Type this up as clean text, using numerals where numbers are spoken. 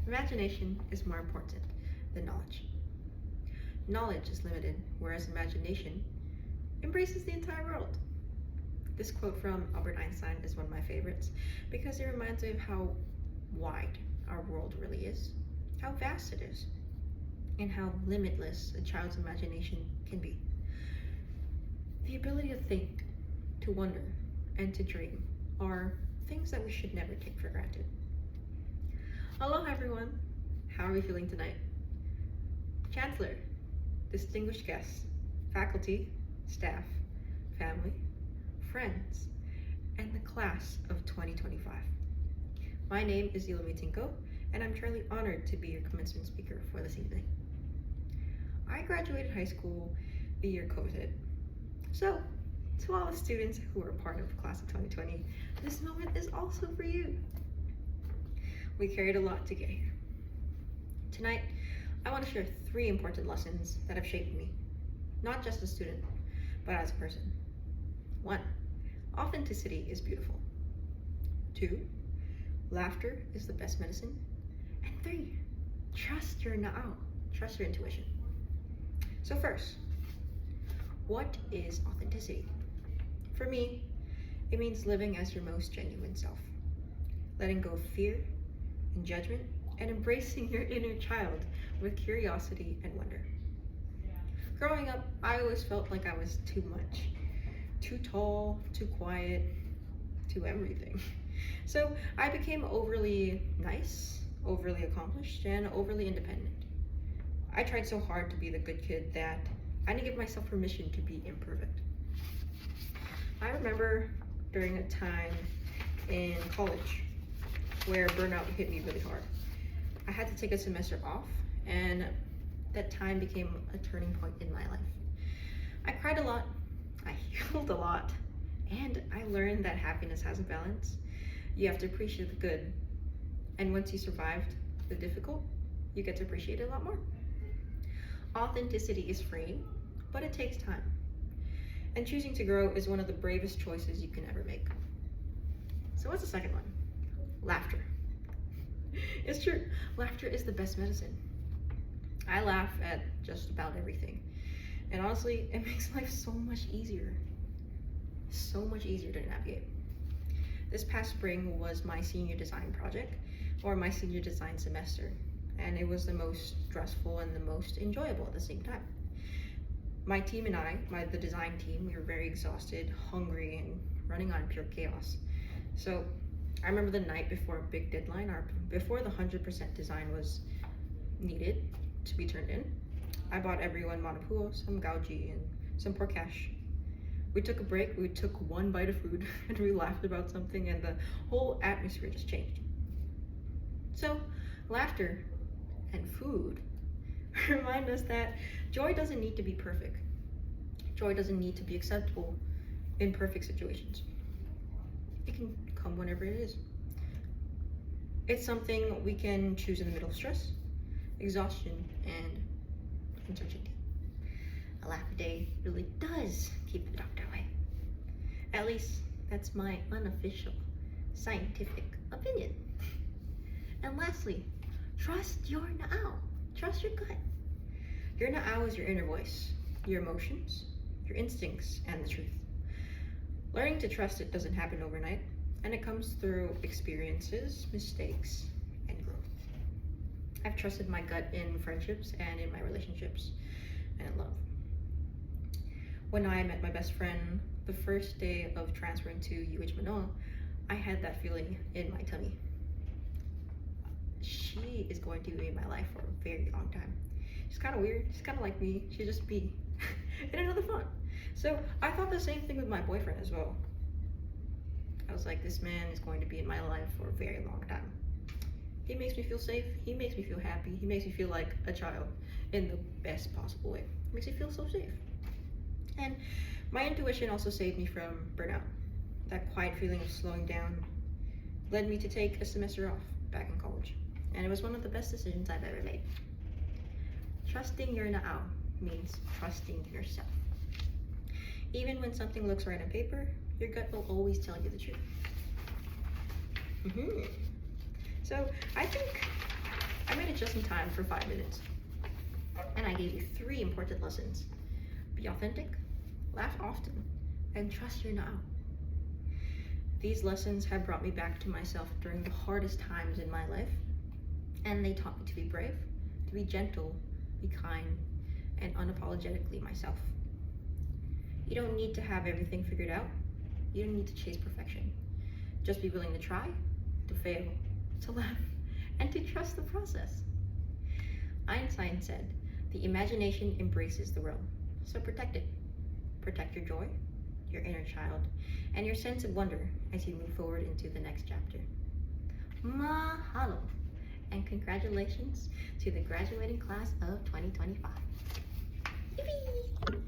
Imagination is more important than knowledge. Knowledge is limited, whereas imagination embraces the entire world. This quote from Albert Einstein is one of my favorites because it reminds me of how wide our world really is, how vast it is, and how limitless a child's imagination can be. The ability to think, to wonder, and to dream are things that we should never take for granted. Aloha everyone, how are we feeling tonight? Chancellor, distinguished guests, faculty, staff, family, friends, and the class of 2025. My name is Eulamai Tingco, and I'm truly honored to be your commencement speaker for this evening. I graduated high school the year COVID hit. So, to all the students who are part of the class of 2020, this moment is also for you. We carried a lot to get here. Tonight, I want to share 3 important lessons that have shaped me, not just as a student, but as a person. 1, authenticity is beautiful. 2, laughter is the best medicine. And 3, trust your now, trust your intuition. So first, what is authenticity? For me, it means living as your most genuine self, letting go of fear and judgment, and embracing your inner child with curiosity and wonder. Growing up, I always felt like I was too much, too tall, too quiet, too everything. So I became overly nice, overly accomplished, and overly independent. I tried so hard to be the good kid that I didn't give myself permission to be imperfect. I remember during a time in college where burnout hit me really hard. I had to take a semester off, and that time became a turning point in my life. I cried a lot, I healed a lot, and I learned that happiness has a balance. You have to appreciate the good, and once you survived the difficult, you get to appreciate it a lot more. Authenticity is freeing, but it takes time. And choosing to grow is one of the bravest choices you can ever make. So what's the second one? Laughter. It's true, laughter is the best medicine. I laugh at just about everything. And honestly, it makes life so much easier. So much easier to navigate. This past spring was my senior design project, or my senior design semester. And it was the most stressful and the most enjoyable at the same time. My team and I, the design team, we were very exhausted, hungry, and running on pure chaos. So I remember the night before a big deadline, or before the 100% design was needed to be turned in, I bought everyone manapuo, some gauji, and some pork hash. We took a break, we took one bite of food, and we laughed about something, and the whole atmosphere just changed. So, laughter and food remind us that joy doesn't need to be perfect. Joy doesn't need to be acceptable in perfect situations. It can come whenever it is. It's something we can choose in the middle of stress, exhaustion, and uncertainty. A laugh a day really does keep the doctor away. At least that's my unofficial scientific opinion. And lastly, trust your now. Trust your gut. Your now is your inner voice, your emotions, your instincts, and the truth. Learning to trust it doesn't happen overnight, and it comes through experiences, mistakes, and growth. I've trusted my gut in friendships and in my relationships and in love. When I met my best friend the first day of transferring to UH Manoa, I had that feeling in my tummy. She is going to be in my life for a very long time. She's kind of weird, she's kind of like me, she's just me, and another fun. So I thought the same thing with my boyfriend as well. I was like, this man is going to be in my life for a very long time. He makes me feel safe, he makes me feel happy, he makes me feel like a child in the best possible way. It makes me feel so safe. And my intuition also saved me from burnout. That quiet feeling of slowing down led me to take a semester off back in college. And it was one of the best decisions I've ever made. Trusting your now means trusting yourself. Even when something looks right on paper, your gut will always tell you the truth. So I think it just in time for 5 minutes. And I gave you 3 important lessons. Be authentic, laugh often, and trust your now. These lessons have brought me back to myself during the hardest times in my life, and they taught me to be brave, to be gentle, be kind, and unapologetically myself. You don't need to have everything figured out. You don't need to chase perfection. Just be willing to try, to fail, to laugh, and to trust the process. Einstein said, "The imagination embraces the world, so protect it. Protect your joy, your inner child, and your sense of wonder as you move forward into the next chapter." Mahalo, and congratulations to the graduating class of 2025. Yippee!